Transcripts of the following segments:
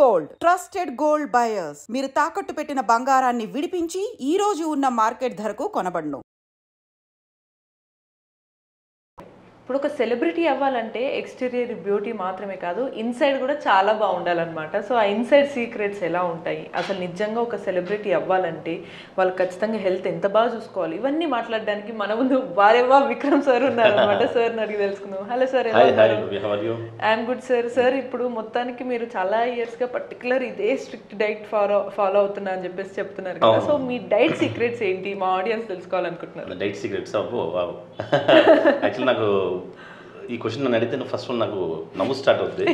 Gold trusted gold buyers. మీరు తాకట్టు పెట్టిన బంగారాన్ని విడిపించి ఈ రోజు ఉన్న మార్కెట్ ధరకు కొనబడును. ఇప్పుడు ఒక సెలబ్రిటీ అవ్వాలంటే ఎక్స్టీరియర్ బ్యూటీ మాత్రమే కాదు, ఇన్సైడ్ కూడా చాలా బాగుండాలన్నమాట. సో ఆ ఇన్సైడ్ సీక్రెట్స్ ఎలా ఉంటాయి, అసలు నిజంగా ఒక సెలబ్రిటీ అవ్వాలంటే వాళ్ళు ఖచ్చితంగా హెల్త్ ఎంత బాగా చూసుకోవాలి, ఇవన్నీ మాట్లాడడానికి మన ముందు వారేవా విక్రమ్ సార్ ఉన్నారన్నమాట. సార్ని అడిగి తెలుసుకుందాం. Hello sir, I'm good sir. Sir ఇప్పుడు మొత్తానికి మీరు చాలా ఇయర్స్గా పర్టికులర్ ఇదే స్ట్రిక్ట్ డైట్ ఫాలో అవుతున్నా అని చెప్పేసి చెప్తున్నారు కదా. సో మీ డైట్ సీక్రెట్స్ ఏంటి, మా ఆడియన్స్ తెలుసుకోవాలనుకుంటున్నారు. డైట్ సీక్రెట్స్ యాక్చువల్లీ నాకు ఈ క్వశ్చన్ నన్ను అడిగితే ఫస్ట్ నాకు నవ్వు స్టార్ట్ అవుతుంది.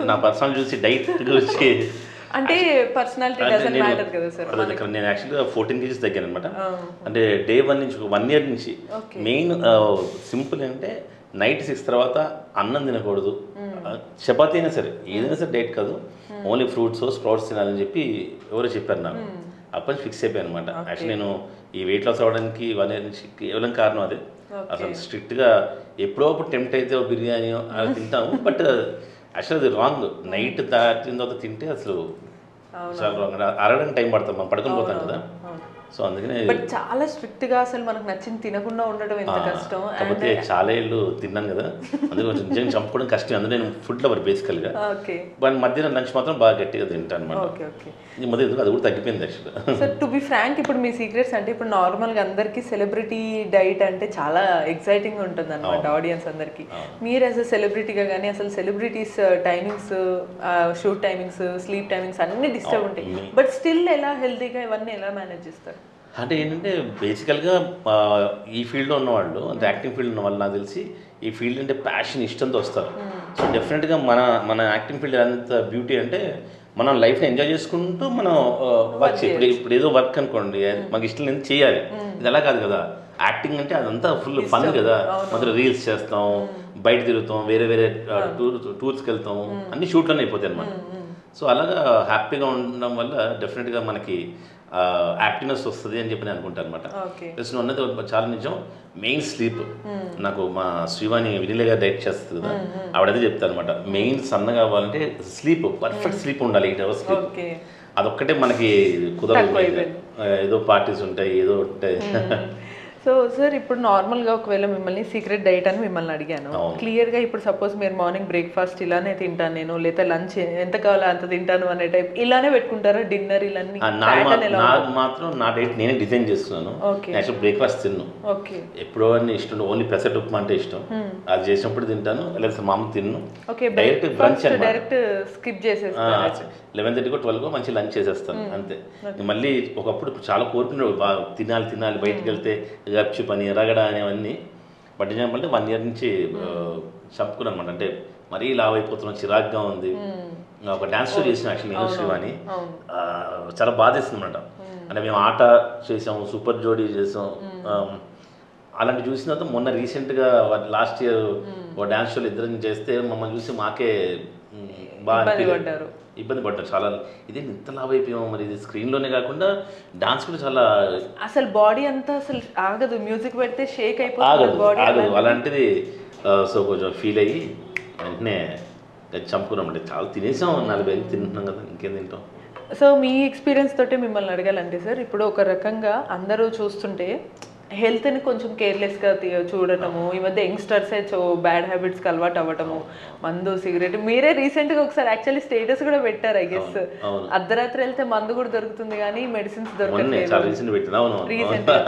నా పర్సనల్ చూసి డైట్ గురించి అంటే పర్సనాలిటీ డజంట్ మ్యాటర్ కదా సార్. నేను యాక్చువల్గా 14 kgs తగ్గాను అనమాట. అంటే డే 1 నుంచి 1 year నుంచి మెయిన్ సింపుల్ అంటే నైట్ 6 తర్వాత అన్నం తినకూడదు, చపాతీ అయినా సరే ఏదైనా సరే డైట్ కాదు, ఓన్లీ ఫ్రూట్స్ స్ప్రౌట్స్ తినాలని చెప్పి ఎవరో చెప్పారు నాకు. అప్పటి ఫిక్స్ అయిపోయాను అనమాట. యాక్చువల్లీ నేను ఈ వెయిట్ లాస్ అవ్వడానికి 1 year నుంచి కేవలం కారణం అదే. అసలు స్ట్రిక్ట్గా ఎప్పుడో అప్పుడు టెంప్ట్ అయితే బిర్యానీ అలా తింటాము, బట్ యాక్చువల్ అది రాంగ్. నైట్ దాటిన తర్వాత తింటే అసలు చాలా రాంగ్. అరగడానికి టైం పడతాం, మనం పడుకొని పోతాం కదా. సో అందుకనే బట్ చాలా స్ట్రిక్ట్ గా అసలు మనకు నచ్చింది తినకుండా ఉండడం ఎంత కష్టం. కాకపోతే చాలా ఏళ్ళు తిన్నాను కదా, అందుకే కొంచెం నిజంగా చంపుకోవడం కష్టం. అందులో నేను ఫుడ్ లవర్ బేసికల్గా. బట్ మధ్యాహ్నం లంచ్ మాత్రం బాగా గట్టిగా తింటాను అనమాట. ఈ మధ్య అది కూడా తగ్గిపోయింది యాక్చువల్గా. సో టు బి ఫ్రాంక్, ఇప్పుడు మీ సీక్రెట్స్ అంటే ఇప్పుడు నార్మల్గా అందరికీ సెలబ్రిటీ డైట్ అంటే చాలా ఎక్సైటింగ్ ఉంటుంది అనమాట ఆడియన్స్ అందరికీ. మీరు యాజ్ అ సెలబ్రిటీగా కానీ అసలు celebrities timings, shoot timings, sleep timings అన్ని డిస్టర్బ్ ఉంటాయి, బట్ స్టిల్ ఎలా హెల్తీగా ఇవన్నీ ఎలా మేనేజ్ చేస్తారు? అంటే ఏంటంటే బేసికల్గా ఈ ఫీల్డ్లో ఉన్నవాళ్ళు, అంటే యాక్టింగ్ ఫీల్డ్ ఉన్న వాళ్ళు నాకు తెలిసి ఈ ఫీల్డ్ అంటే ప్యాషన్, ఇష్టంతో వస్తారు. సో డెఫినెట్గా మన యాక్టింగ్ ఫీల్డ్ అంత బ్యూటీ అంటే మనం లైఫ్ని ఎంజాయ్ చేసుకుంటూ మనం వర్క్ ఇప్పుడు ఏదో వర్క్ అనుకోండి, మాకు ఇష్టం లేదు చేయాలి, ఇది అలా కాదు కదా. యాక్టింగ్ అంటే అదంతా ఫుల్ ఫన్ కదా. మొదలు రీల్స్ చేస్తాం, బయట తిరుగుతాం, వేరే వేరే టూర్స్కి వెళ్తాం, అన్ని షూట్లోనే అయిపోతాయి అనమాట. సో అలాగా హ్యాపీగా ఉండడం వల్ల డెఫినెట్గా మనకి యాక్టివ్నెస్ వస్తుంది అని చెప్పి నేను అనుకుంటాను అనమాట. ప్లస్ నువ్వు అన్నది చాలా నిజం. Main sleep. నాకు మా శ్రీవాణి వినిలేగా డైట్ చేస్తుంది కదా, ఆవిడదే చెప్తాను అనమాట. మెయిన్ సన్నగా అవ్వాలంటే స్లీప్, పర్ఫెక్ట్ స్లీప్ ఉండాలి, 8 hours స్లీప్. అదొక్కటే మనకి కుదరదు, ఏదో పార్టీస్ ఉంటాయి, ఏదో ఉంటాయి. సో సార్ ఇప్పుడు నార్మల్గా ఒకవేళ మిమ్మల్ని సీక్రెట్ డైట్ అని మిమ్మల్ని అడిగాను, క్లియర్గా ఇప్పుడు సపోజ్ మీరు మార్నింగ్ బ్రేక్ఫాస్ట్ ఇలానే తింటాను నేను, లేదా లంచ్ ఎంత కావాలో అంత తింటాను అనే టైప్ ఇలానే పెట్టుకుంటారా? డిన్నర్ ఇలానే మాత్రం నా డైట్ నేనే డిజైన్ చేస్తున్నాను. యాక్చువల్ బ్రేక్ఫాస్ట్ తిన్ను, ఎప్పుడో అన్ని ఇష్టం, ఓన్లీ పెసరట్ ఉప్మా అంటే ఇష్టం, అది చేసినప్పుడు తింటాను, లేదా మామ తిన్ను. డైరెక్ట్ బ్రంచ్ డైరెక్ట్ స్కిప్ చేసేస్తాను. 11:30 12 మంచి లంచ్ చేసేస్తాను అంతే. మళ్ళీ ఒకప్పుడు చాలా కోరుకున్నాడు బాగా తినాలి బయటికి వెళ్తే గప్చు పని రగడ అనేవన్నీ. బట్ ఏమంటే 1 year నుంచి చంపుకున్నాను అనమాట. అంటే మరీ లావ్ అయిపోతున్నాం, చిరాగ్గా ఉంది. ఒక డ్యాన్స్ షో చేసిన యాక్చువల్లీ నేను శ్రీవాణి, చాలా బాధేస్తుంది అనమాట. అంటే మేము ఆట చేసాము, సూపర్ జోడీ చేసాం, అలాంటి చూసిన తర్వాత మొన్న రీసెంట్గా లాస్ట్ ఇయర్ ఒక డ్యాన్స్ షోలో ఇద్దరం చేస్తే మమ్మల్ని చూసి మాకే బాగా ఇబ్బంది పడ్డారు చాలా. ఇదే ఇంత లావ్ అయిపోయాము, మరి ఇది స్క్రీన్లోనే కాకుండా డాన్స్ కూడా చాలా, అసలు బాడీ అంతా అసలు ఆగదు, మ్యూజిక్ పెడితే షేక్ అయిపోతుంది ఆగదు అలాంటిది. సో కొంచెం ఫీల్ అయ్యి వెంటనే చంపుకున్నాం. అంటే చాలా తినేసాం, 40 తింటున్నాం కదా, ఇంకేం తింటాం. సో మీ ఎక్స్పీరియన్స్ తోటి మిమ్మల్ని అడగాలంటే సార్, ఇప్పుడు ఒక రకంగా అందరూ చూస్తుంటే హెల్త్ని కొంచెం కేర్లెస్గా చూడటము, ఈ మధ్య యంగ్స్టర్సే బ్యాడ్ హ్యాబిట్స్కి అలవాటు అవ్వటము, మందు సిగరెట్. మీరే రీసెంట్గా ఒకసారి యాక్చువల్లీ స్టేటస్ కూడా పెట్టారు, ఐ గెస్ అర్ధరాత్రి వెళ్తే మందు కూడా దొరుకుతుంది కానీ మెడిసిన్స్ దొరకట్లేదు రీసెంట్గా.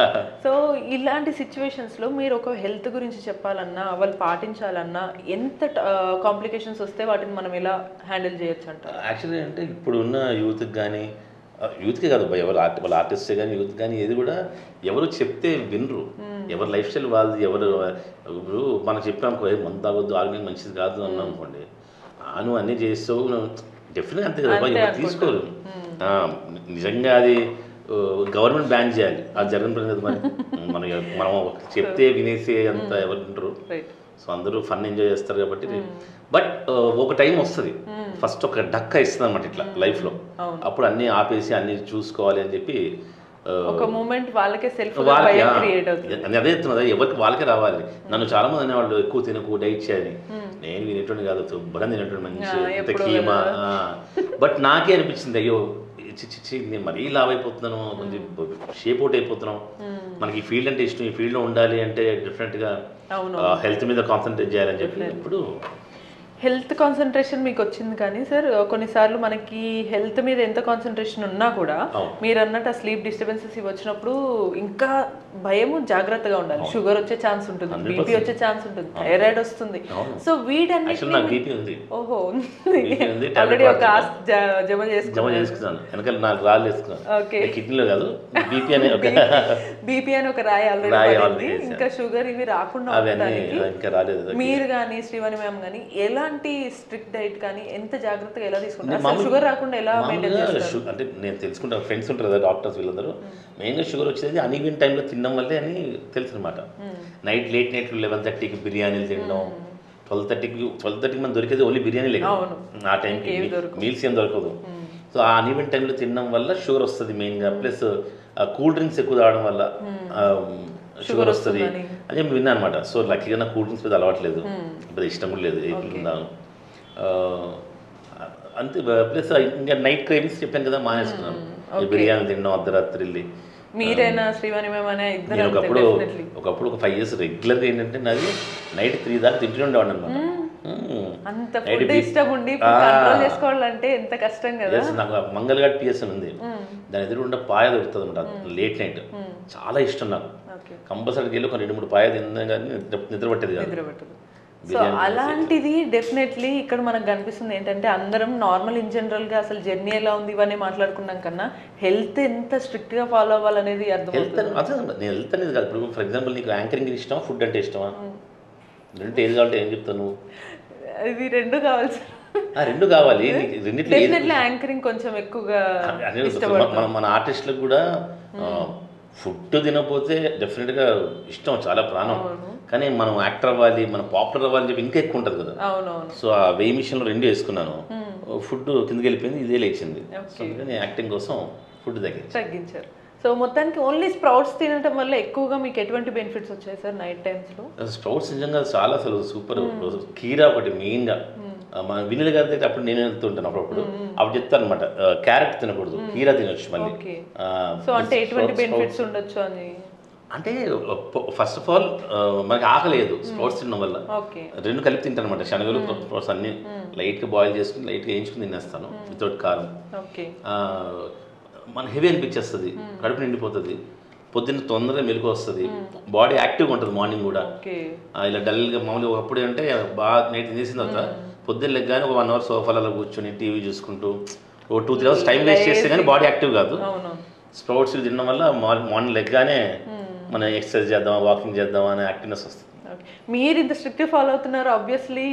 సో ఇలాంటి సిచ్యువేషన్స్లో మీరు ఒక హెల్త్ గురించి చెప్పాలన్నా, వాళ్ళు పాటించాలన్నా ఎంత కాంప్లికేషన్స్ వస్తే వాటిని మనం ఎలా హ్యాండిల్ చేయొచ్చు అంటారు? యాక్చువల్లీ అంటే ఇప్పుడున్న యూత్కి కానీ, యూత్కే కాదు ఎవరు వాళ్ళ ఆర్టిస్టే కానీ యూత్ కానీ ఏది కూడా ఎవరు చెప్తే వినరు. ఎవరు లైఫ్ స్టైల్ వాళ్ళది. ఎవరు ఇప్పుడు మనం చెప్పాము మందు తాగొద్దు, ఆరోగ్యం మంచిది కాదు అన్నాం అనుకోండి, నువ్వు అన్నీ చేస్తావు డెఫినెట్గా అంతే కదా, ఎవరు తీసుకోరు. నిజంగా అది గవర్నమెంట్ బ్యాన్ చేయాలి, అది జరగని పని కదా. మరి మనం చెప్తే వినేసే అంత ఎవరు వింటారు. సో అందరూ ఫన్ ఎంజాయ్ చేస్తారు కాబట్టి. బట్ ఒక టైం వస్తుంది, ఫస్ట్ ఒక డక్క ఇస్తుంది అనమాట ఇట్లా లైఫ్లో, అప్పుడు అన్నీ ఆపేసి అన్నీ చూసుకోవాలి అని చెప్పి ఒక మూమెంట్ వాళ్ళకే సెల్ఫ్ అదే చెప్తున్నదా, ఎవరికి వాళ్ళకే రావాలి. నన్ను చాలా మంది అనేవాళ్ళు ఎక్కువ తినకు, డైట్ చేయని. నేను వినేటువంటి కాదు, శుభ్రం తినేటువంటి మంచి కీమా బట్ నాకే అనిపించింది అయ్యో చిచ్చి నేను మరీ లావ్ అయిపోతున్నాను, కొంచెం షేప్ అవుట్ అయిపోతున్నాం. మనకి ఈ ఫీల్డ్ అంటే ఇష్టం, ఈ ఫీల్డ్లో ఉండాలి అంటే డెఫినెట్గా హెల్త్ మీద కాన్సన్ట్రేట్ చేయాలని చెప్పి ఇప్పుడు హెల్త్ కాన్సన్ట్రేషన్ మీకు వచ్చింది. కానీ సార్ కొన్నిసార్లు మనకి హెల్త్ మీద ఎంత కాన్సన్ట్రేషన్ ఉన్నా కూడా మీరు అన్నట్టు ఆ స్లీప్ డిస్టర్బెన్సెస్ ఇవి వచ్చినప్పుడు ఇంకా భయము, జాగ్రత్తగా ఉండాలి. షుగర్ వచ్చే ఛాన్స్ ఉంటుంది, బీపీ వచ్చే ఛాన్స్ ఉంటుంది, థైరాయిడ్ వస్తుంది. సో వీటన్నిటి ఓహో ఆల్రెడీ ఒక జమ చేసుకున్నాను, వెనకాల 4 రాళ్ళు వేసుకున్నాను, కిడ్నీలో కాదు బీపీ అని ఒక రాయి ఆల్రెడీ, ఇంకా షుగర్ ఇవి రాకుండా మీరు కానీ శ్రీవాణి మ్యామ్ కానీ ఎలాంటి స్ట్రిక్ట్ డైట్ కానీ ఎంత జాగ్రత్తగా ఎలా తీసుకుంటారు? షుగర్ రాకుండా ఎలా మెయింటైన్ చేస్తారు? అంటే నేను తెలుసుకుంటా, ఫ్రెండ్స్ ఉంటారు కదా డాక్టర్స్, వీళ్ళందరూ మెయిన్గా షుగర్ వచ్చేది అన్ఈవెన్ టైంలో తినడం వల్లే అని తెలుసు అనమాట. లేట్ నైట్లు 11:30కి బిర్యానీలు తినడం, 12:30కి మనం దొరికేది ఓన్లీ బిర్యానీ లేదు ఆ టైంకి, మీల్స్ ఏం దొరకదు. సో ఆ అన్ఈవెన్ టైంలో తినడం వల్ల షుగర్ వస్తుంది మెయిన్గా. ప్లస్ కూల్ డ్రింక్స్ ఎక్కువ తాగడం వల్ల షుగర్ వస్తుంది అని చెప్పి విన్నా అనమాట. సో లక్కీగా నాకు కూల్ డ్రింక్స్ మీద అలవాట్లేదు, పెద్ద ఇష్టం కూడా లేదు తిన్నాను అంతే. ప్లస్ ఇంకా నైట్ క్రేవింగ్స్ చెప్పాను కదా, మానేసుకున్నాను. బిర్యానీ తిన్నాం అర్ధరాత్రి వెళ్ళి. మీరైనా శ్రీవాణి మ్యామ్ అనే ఇద్దరు నేను ఒకప్పుడు ఒక 5 years రెగ్యులర్గా ఏంటంటే నాది నైట్ 3 దాకా తింటూనే ఉండేవాడు అనమాట. అంత ఫుడ్ ఇష్టం ఉండి కంట్రోల్ చేసుకోవాలంటే ఎంత కష్టం కదా. నాకు మంగళఘాట్ పిఎస్ఎన్ ఉంది, దాని ఎదురుకుండా పాయ దొరుకుతుంది అనమాట లేట్ నైట్. చాలా ఇష్టం నాకు, కంపల్సరీకి వెళ్ళి ఒక 2-3 పాయ తిన్నా కానీ నిద్ర పట్టేది కాదు. సో అలాంటిది డెఫినెట్లీ ఇక్కడ మనకు కనిపిస్తుంది ఏంటంటే అందరం నార్మల్ ఇన్ జనరల్గా అసలు జర్నీ ఎలా ఉంది ఇవన్నీ మాట్లాడుకున్నాం కన్నా హెల్త్ ఎంత స్ట్రిక్ట్గా ఫాలో అవ్వాలనేది అర్థమవుతుంది. నేను హెల్త్ అనేది కాదు. ఇప్పుడు ఫర్ ఎగ్జాంపుల్ నీకు యాంకరింగ్ ఇష్టమా, ఫుడ్ అంటే ఇష్టమా? రెండు ఏది కావాలంటే ఏం చెప్తాను? ఇది రెండు కావాలి సార్, రెండు కావాలి. రెండిట్లో యాంకరింగ్ కొంచెం ఎక్కువగా మన ఆర్టిస్టులకు కూడా ఫుడ్ తినకపోతే డెఫినెట్గా ఇష్టం, చాలా ప్రాణం. కానీ మనం యాక్టర్ అవ్వాలి, మనం పాపులర్ అవ్వాలని చెప్పి ఇంకా ఎక్కువ ఉంటుంది కదా. సో ఆ వెయ్యి మిషన్లో 2 వేసుకున్నాను, ఫుడ్ కిందకి వెళ్ళిపోయింది, ఇదే లేచింది. సో అందుకని యాక్టింగ్ కోసం ఫుడ్ తగ్గించారు. సో మొత్తానికి ఓన్లీ స్ప్రౌట్స్ తినడం వల్ల ఎక్కువగా మీకు ఎటువంటి బెనిఫిట్స్ వచ్చాయి సార్ నైట్ టైమ్స్లో? స్ప్రౌట్స్ నిజంగా చాలా అసలు సూపర్. కీరా ఒకటి మెయిన్గా, మన వినిల్ గారి దగ్గర అప్పుడు నేను వెళ్తుంటాను అప్పుడప్పుడు, అప్పుడు చెప్తాను అనమాట క్యారెట్ తినకూడదు, కీరా తినొచ్చు మళ్ళీ. సో అంటే ఎటువంటి బెనిఫిట్స్ ఉండొచ్చు అని అంటే ఫస్ట్ ఆఫ్ ఆల్ మనకి ఆకలేదు స్ప్రౌట్స్ తినడం వల్ల. 2 కలిపి తింటాను అనమాట, శనగలు స్ప్రౌట్స్ అన్ని లైట్గా బాయిల్ చేసుకుని లైట్గా వేయించుకుని తినేస్తాను వితౌట్ కారం. మన హెవీ అనిపించేస్తుంది, కడుపు నిండిపోతుంది, పొద్దున్న తొందరగా మెలకు వస్తుంది, బాడీ యాక్టివ్గా ఉంటుంది మార్నింగ్ కూడా. ఇలా డల్గా మామూలుగా ఒకప్పుడు అంటే బాగా నైట్ తినేసిన తర్వాత పొద్దున్న లెగ్గానే ఒక 1 hour సోఫాలలో కూర్చొని టీవీ చూసుకుంటూ ఓ 2-3 hours టైం వేస్ట్ చేస్తే కానీ బాడీ యాక్టివ్ కాదు. స్ప్రౌట్స్ తినడం వల్ల మార్నింగ్ లెగ్గానే మనం ఎక్సర్సైజ్ చేద్దామా, వాకింగ్ చేద్దామా అనే యాక్టివ్నెస్ వస్తుంది. మీరు ఇంత స్ట్రిక్ట్ ఫాలో అవుతున్నారు, ఆబ్వియస్లీ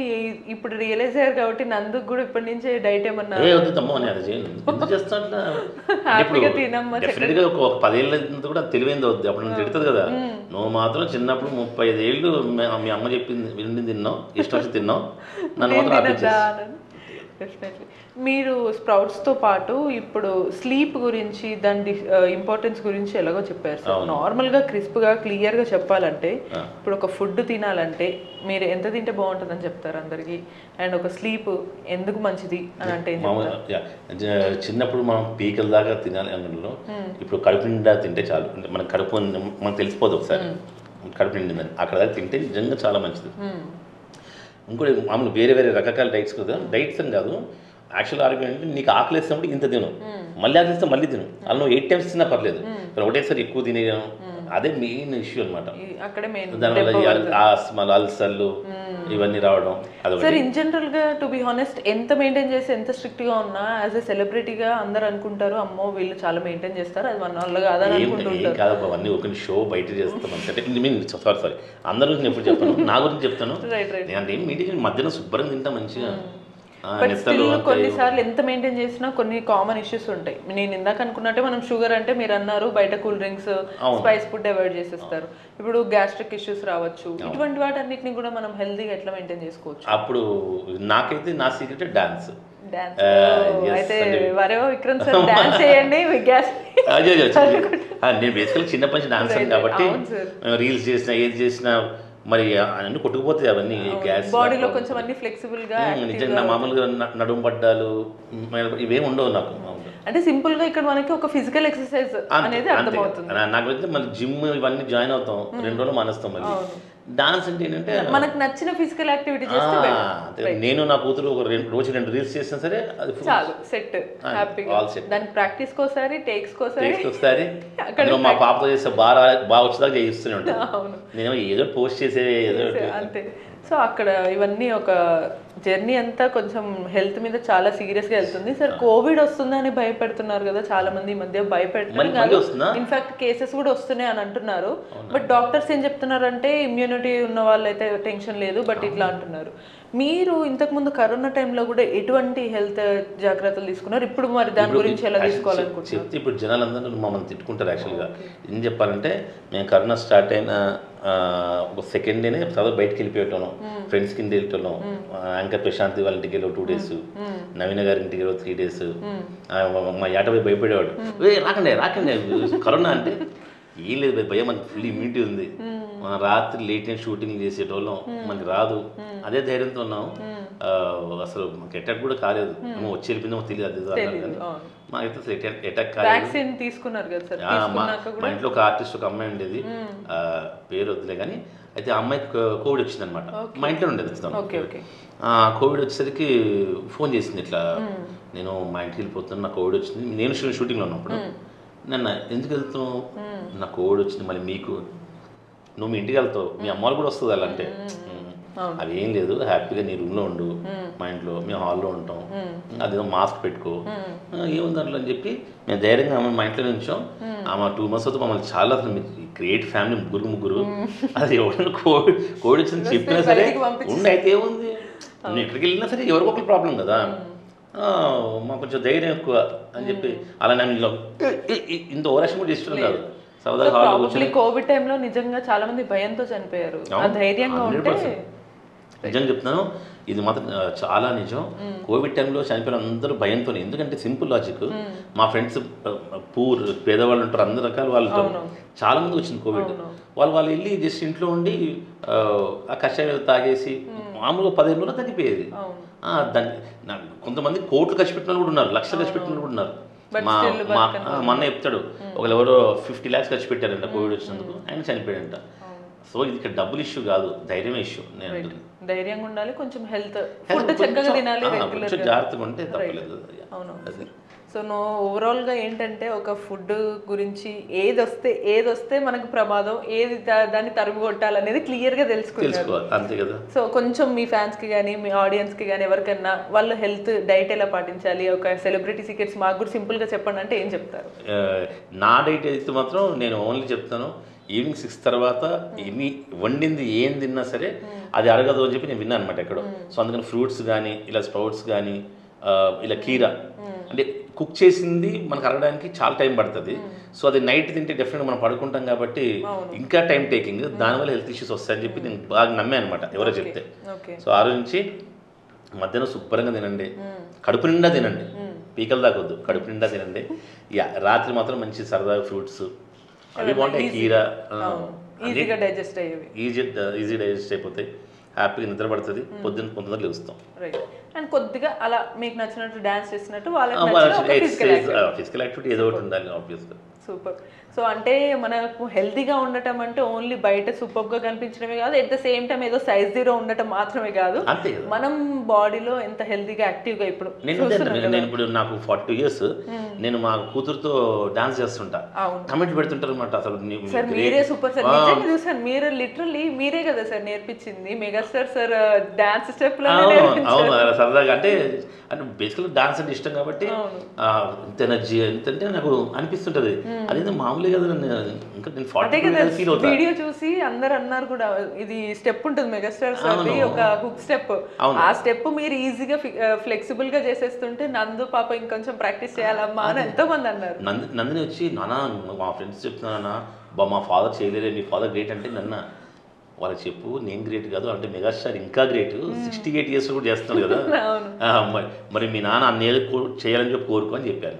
ఇప్పుడు రియలైజ్ అయ్యారు కాబట్టి నందుకు కూడా ఇప్పటి నుంచే డైట్ ఏమన్నా వద్దుతమ్మో అని అది ఎందుకు చేస్తాను. డెఫినెట్గా ఒక 10 ఏళ్ళ కూడా తెలివైంది అవుద్ది. అప్పుడు నేను తిడుతుంది కదా, నువ్వు మాత్రం చిన్నప్పుడు 35 ఏళ్ళు మీ అమ్మ చెప్పింది విని తిన్నావు, ఇష్టం వచ్చి తిన్నావు, నన్ను మాత్రం ఆపించేసి. డెఫినెట్లీ మీరు స్ప్రౌట్స్తో పాటు ఇప్పుడు స్లీప్ గురించి దాని ఇంపార్టెన్స్ గురించి ఎలాగో చెప్పారు సార్. నార్మల్గా క్రిస్ప్గా క్లియర్గా చెప్పాలంటే ఇప్పుడు ఒక ఫుడ్ తినాలంటే మీరు ఎంత తింటే బాగుంటుందని చెప్తారు అందరికీ, అండ్ ఒక స్లీప్ ఎందుకు మంచిది అని అంటే చిన్నప్పుడు మనం పీకల దాకా తినాలి అందులో, ఇప్పుడు కడుపు నిండా తింటే చాలు. అంటే మన కడుపు మనకు తెలిసిపోదు ఒకసారి కడుపు నిండిందని, అక్కడ దాకా తింటే నిజంగా చాలా మంచిది. ఇంకోటి మామూలు వేరే రకరకాల డైట్స్ కదా, డైట్స్ అని కాదు, యాక్చువల్ ఆర్గ్యుమెంట్ అంటే నీకు ఆకలి వేసినప్పుడు ఇంత తిను, మళ్ళీ ఆకలి వేస్తే మళ్ళీ తిను, అలా నువ్వు 8 times తిన్నా పర్లేదు, ఒకటేసారి ఎక్కువ తినేయడం అదే మెయిన్ ఇష్యూ అనమాట. దానివల్ల అల్సర్లు ఇవన్నీ రావడం. సార్ ఇన్ జనరల్ గా టు బి హానెస్ట్ ఎంత మెయింటైన్ చేసి ఎంత స్ట్రిక్ట్ గా ఉన్నా యాజ్ ఎ సెలబ్రిటీగా అందరు అనుకుంటారు అమ్మో వీళ్ళు చాలా మెయింటైన్ చేస్తారు, అది మన వల్ల కాదని అనుకుంటుంటారు. కాదు అవన్నీ ఒక షో బయట చేస్తాం అంటే సారీ అందరి గురించి ఎప్పుడు చెప్పాను, నా గురించి చెప్తాను. అంటే మెయింటైన్ మధ్యాహ్నం శుభ్రంగా తింటా మంచిగా. బట్ స్టిల్ కొన్నిసార్లు ఎంత మెయింటైన్ చేసినా కొన్ని కామన్ ఇష్యూస్ ఉంటాయి. నేను ఇందాక అనుకున్నట్టే మనం షుగర్ అంటే మీరు అన్నారు బయట cool drinks spice food avoid చేసేస్తారు, ఇప్పుడు గ్యాస్ట్రిక్ ఇష్యూస్ రావచ్చు. ఇటువంటి వాటన్నిటిని కూడా మనం హెల్తీగా ఎట్లా మెయింటైన్ చేసుకోవచ్చు? అప్పుడు నాకైతే నా సీక్రెట్ డాన్స్. అయితే వరేవో విక్రమ్ సార్ డాన్స్ చేయండి. నేను బేసికల్ చిన్నప్పటి నుంచి డాన్స్ కాబట్టి రీల్స్ చేసినా ఏది చేసినా మరి అన్నీ కొట్టుకుపోతాయి అవన్నీ గ్యాస్ బాడీలో కొంచెం అన్ని ఫ్లెక్సిబుల్ గా నిజంగా మామూలుగా నడుము పడ్డాలు ఇవేమి ఉండవు నాకు మామూలుగా. అంటే సింపుల్ గా ఇక్కడ మనకి ఒక ఫిజికల్ ఎక్సర్సైజ్ అనేది అర్థమవుతుంది. నాకైతే మళ్ళీ జిమ్ ఇవన్నీ జాయిన్ అవుతాం, 2 రోజులు మానేస్తాం. మళ్ళీ డాన్స్ అంటే ఏంటంటే మనకు నచ్చిన ఫిజికల్ యాక్టివిటీ చేస్తే నేను నా కూతురు ఒక రోజు 2 రీల్స్ చేసినా సరే అది చాలు సెట్ హ్యాపీగా. దాని ప్రాక్టీస్ కోసారి టేక్స్ కోసారి మా పాపతో చేస్తే బాగా వచ్చేదాకా చేయిస్తూనే ఉంటాను. నేను ఏదో పోస్ట్ చేసే ఏదో అంతే. సో అక్కడ ఇవన్నీ ఒక జర్నీ అంతా కొంచెం హెల్త్ మీద చాలా సీరియస్ గా వెళ్తుంది. సార్ కోవిడ్ వస్తుందని భయపెడుతున్నారు కదా చాలా మంది, ఈ మధ్య భయపెడుతున్నారు. ఇన్ఫాక్ట్ కేసెస్ కూడా వస్తున్నాయి అని అంటున్నారు. బట్ డాక్టర్స్ ఏం చెప్తున్నారు అంటే ఇమ్యూనిటీ ఉన్న వాళ్ళైతే టెన్షన్ లేదు, బట్ ఇట్లా అంటున్నారు. మీరు ఇంతకుముందు కరోనా టైంలో కూడా ఎటువంటి హెల్త్ జాగ్రత్తలు తీసుకున్నారు? ఇప్పుడు మరి దాని గురించి ఎలా తీసుకోవాలనుకుంటున్నారు? చెప్తే ఇప్పుడు జనాలందరూ మమ్మల్ని తిట్టుకుంటారు. యాక్చువల్గా ఏం చెప్పాలంటే మేము కరోనా స్టార్ట్ అయిన ఒక సెకండ్ డేనే చదువు బయటకు వెళ్ళిపోయేటోళ్ళం, ఫ్రెండ్స్ కింద వెళ్ళేటోళ్ళం. యాంకర్ ప్రశాంతి వాళ్ళ ఇంటికి వెళ్ళి 2 days, నవీన గారి ఇంటికి వెళ్ళి 3 days. మా ఏటపై భయపడేవాడు, రాకండి కరోనా అంటే ఏం లేదు భయం, మనకి ఫుల్ ఇమ్యూనిటీ ఉంది. మన రాత్రి లేట్ నైట్ షూటింగ్ చేసేటోళ్ళం, మనకి రాదు, అదే ధైర్యంతో ఉన్నాం. అసలు మాకు అటాక్ కూడా కాలేదు, మేము వచ్చి వెళ్ళిపోయిందో తెలియదు. అది మాకైతే అటాక్ కాలేదు. మా ఇంట్లో ఒక ఆర్టిస్ట్ ఒక అమ్మాయి ఉండేది, పేరు వద్దులే కానీ, అయితే ఆ అమ్మాయికి కోవిడ్ వచ్చింది అనమాట. మా ఇంట్లో ఉండేది. కోవిడ్ వచ్చేసరికి ఫోన్ చేసింది, ఇట్లా నేను మా ఇంటికి వెళ్ళిపోతున్నాను, నాకు కోవిడ్ వచ్చింది. నేను షూటింగ్లో ఉన్నప్పుడు నన్ను ఎందుకు వెళ్తున్నావు, నా కోవిడ్ వచ్చింది, మళ్ళీ మీకు నువ్వు మీ ఇంటికి వెళ్తావు, మీ అమ్మ వాళ్ళు కూడా వస్తుంది అలా అంటే. అవి ఏం లేదు, హ్యాపీగా నీ రూమ్లో ఉండు, మా ఇంట్లో మేము హాల్లో ఉంటాం, అదేదో మాస్క్ పెట్టుకో, ఏముంది అట్లా అని చెప్పి మేము ధైర్యంగా ఆమె మా ఇంట్లో నుంచాం. ఆమె 2 months అవుతుంది మమ్మల్ని చాలా గ్రేట్ ఫ్యామిలీ, ముగ్గురు. అది ఎవరైనా కోవిడ్ వచ్చింది చెప్పినా సరే ఉండి అయితే ఏముంది, నువ్వు ఎక్కడికి వెళ్ళినా సరే ఎవరికొకరు ప్రాబ్లం కదా, మాకు కొంచెం ధైర్యం ఎక్కువ అని చెప్పి అలా నేను ఇంత ఓవరాక్షన్ కూడా చేస్తున్నాం కాదు. కోవిడ్ టైంలో నిజంగా చాలా మంది భయంతో చనిపోయారు. నిజంగా చెప్తున్నాను, ఇది మాత్రం చాలా నిజం. కోవిడ్ టైంలో చనిపోయిన అందరూ భయంతో. ఎందుకంటే సింపుల్ లాజిక్, మా ఫ్రెండ్స్ పేదవాళ్ళు ఉంటారు, అందరు రకాల వాళ్ళు చాలా మంది వచ్చింది కోవిడ్. వాళ్ళు వెళ్ళి జస్ట్ ఇంట్లో ఉండి ఆ కషాయం తాగేసి మామూలుగా 15 రోజులు తగ్గిపోయేది. దాన్ని కొంతమంది కోట్లు ఖర్చు పెట్టిన కూడా ఉన్నారు, లక్షలు ఖర్చు పెట్టిన కూడా ఉన్నారు. మా అన్న చెప్తాడు, ఒకరెవరో 50 lakhs ఖర్చు పెట్టారంట కోవిడ్ వచ్చినందుకు, ఆయన చనిపోయాడంట. సో ఇది ఇక్కడ డబ్బులు ఇష్యూ కాదు, ధైర్యం ఇష్యూ. నేను ధైర్యంగా ఉండాలి, కొంచెం హెల్త్ ఫుడ్ చక్కగా తినాలి, జాగ్రత్తగా ఉంటే తప్పలేదు. అవును. సో ఓవరాల్గా ఏంటంటే ఒక ఫుడ్ గురించి ఏది వస్తే మనకు ప్రమాదం, ఏది దాన్ని తరుగు కొట్టాలనేది క్లియర్గా తెలుసుకున్నారు. అంతే కదా. సో కొంచెం మీ ఫ్యాన్స్కి కానీ మీ ఆడియన్స్కి కానీ ఎవరికైనా వాళ్ళు హెల్త్ డైట్ ఎలా పాటించాలి, ఒక సెలబ్రిటీ సీక్రెట్స్ మాకు కూడా సింపుల్గా చెప్పండి అంటే ఏం చెప్తారు? నా డైట్ అయితే మాత్రం నేను ఓన్లీ చెప్తాను, ఈవినింగ్ 6 తర్వాత ఎన్ని వండింది ఏం తిన్నా సరే అది అరగదు అని చెప్పి నేను విన్నాను అనమాట ఎక్కడో. సో అందుకని ఫ్రూట్స్ కానీ ఇలా స్ప్రౌట్స్ కానీ ఇలా కీరా అంటే కుక్ చేసింది మనకు అరగడానికి చాలా టైం పడుతుంది. సో అది నైట్ తింటే డెఫినెట్గా మనం పడుకుంటాం కాబట్టి ఇంకా టైం టేకింగ్, దానివల్ల హెల్త్ ఇష్యూస్ వస్తాయని చెప్పి నేను బాగా నమ్మే అనమాట ఎవరో చెప్తే. సో ఆ రోజు నుంచి మధ్యాహ్నం శుభ్రంగా తినండి, కడుపు నిండా తినండి, పీకలు దాకొద్దు, కడుపు నిండా తినండి. రాత్రి మాత్రం మంచి సరదాగా ఫ్రూట్స్ అవి బాగుంటాయి, కీరా ఈజీగా డైజెస్ట్ అయ్యేవి, ఈజీ డైజెస్ట్ అయిపోతాయి, హ్యాపీగా నిద్ర పడుతుంది, పొద్దున్న లేస్తాం. రైట్. అండ్ కొద్దిగా అలా మీకు నచ్చినట్టు డాన్స్ చేసినట్టు ఫిజికల్ యాక్టివిటీ ఏదో ఒకటి ఉండాలి ఆబ్వియస్గా. సూపర్. సో అంటే మనకు హెల్తీగా ఉండటం అంటే ఓన్లీ బయట సూపర్గా కనిపించడమే కాదు, ఎట్ ద సేమ్ టైం ఏదో సైజ్ 0 ఉండటం మాత్రమే కాదు, మనం బాడీలో ఎంత హెల్తీగా యాక్టివ్గా ఇప్పుడు నేను ఇప్పుడు నాకు 40 years, నేను మా కూతురుతో డాన్స్ చేస్తుంటా, కమెంట్ పెడుతుంటారు అనమాట. అసలు సార్ మీరే సూపర్ సార్, నిజంగా చూసాను, మీరు లిటరల్లీ మీరే కదా సార్ నేర్పించింది, మెగాస్టార్ సార్ డాన్స్ స్టెప్ సరదాగా. అంటే బేసికల్గా డాన్స్ అంటే ఇష్టం కాబట్టి ఎంత ఎనర్జీ ఎంతంటే నాకు అనిపిస్తుంటది, అదేదో మామూలుగా కదా. ఇంకా నేను 40 ఫీల్ అవుతా. వీడియో చూసి అందరు అన్నారు కూడా, ఇది స్టెప్ ఉంటుంది మెగాస్టార్ సార్, ఒక హుక్ స్టెప్, ఆ స్టెప్ మీరు ఈజీగా ఫ్లెక్సిబుల్ గా చేసేస్తుంటే నందు పాప ఇంకొంచెం ప్రాక్టీస్ చేయాలమ్మా అని ఎంతో మంది అన్నారు. నందిని వచ్చి నాన్న మా ఫ్రెండ్స్ చెప్తున్నా, మా ఫాదర్ చేయలేదే, మీ ఫాదర్ గ్రేట్ అంటే, నన్న వాళ్ళకి చెప్పు నేను గ్రేట్ కాదు అంటే మెగాస్టార్ ఇంకా గ్రేట్, 68 years కూడా చేస్తున్నాడు కదా. మరి మీ నాన్న అన్నేళ్ళు చేయాలని చెప్పి కోరుకో అని చెప్పాను.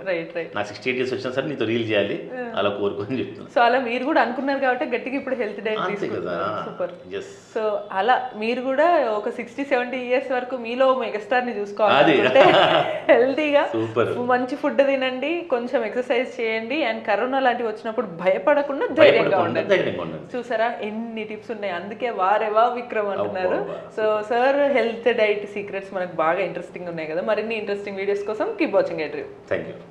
నాకు 68 years వచ్చినా సరే నీతో రీల్ చేయాలి అలా కోరుకో అని చెప్తున్నాను. సో అలా మీరు కూడా అనుకున్నారు కాబట్టి గట్టిగా ఇప్పుడు హెల్త్ డైట్ తీసుకుంటున్నారు. సూపర్. సో అలా మీరు కూడా ఒక 60-70 years వరకు మీలో మెగాస్టార్ ని చూసుకోవాలి, హెల్తీగా మంచి ఫుడ్ తినండి, కొంచెం ఎక్సర్సైజ్ చేయండి, అండ్ కరోనా లాంటివి వచ్చినప్పుడు భయపడకుండా ధైర్యంగా ఉండండి. చూసారా ఎన్ని టిప్స్ ఉన్నాయి, అందుకే వారేవా విక్రమ్ అంటున్నారు. So sir health diet secrets మనకు బాగా ఇంట్రెస్టింగ్ ఉన్నాయి కదా, మరిన్ని ఇంట్రెస్టింగ్ వీడియోస్ కోసం కీప్ వాచింగ్ ఎడ్రియూ. Thank you.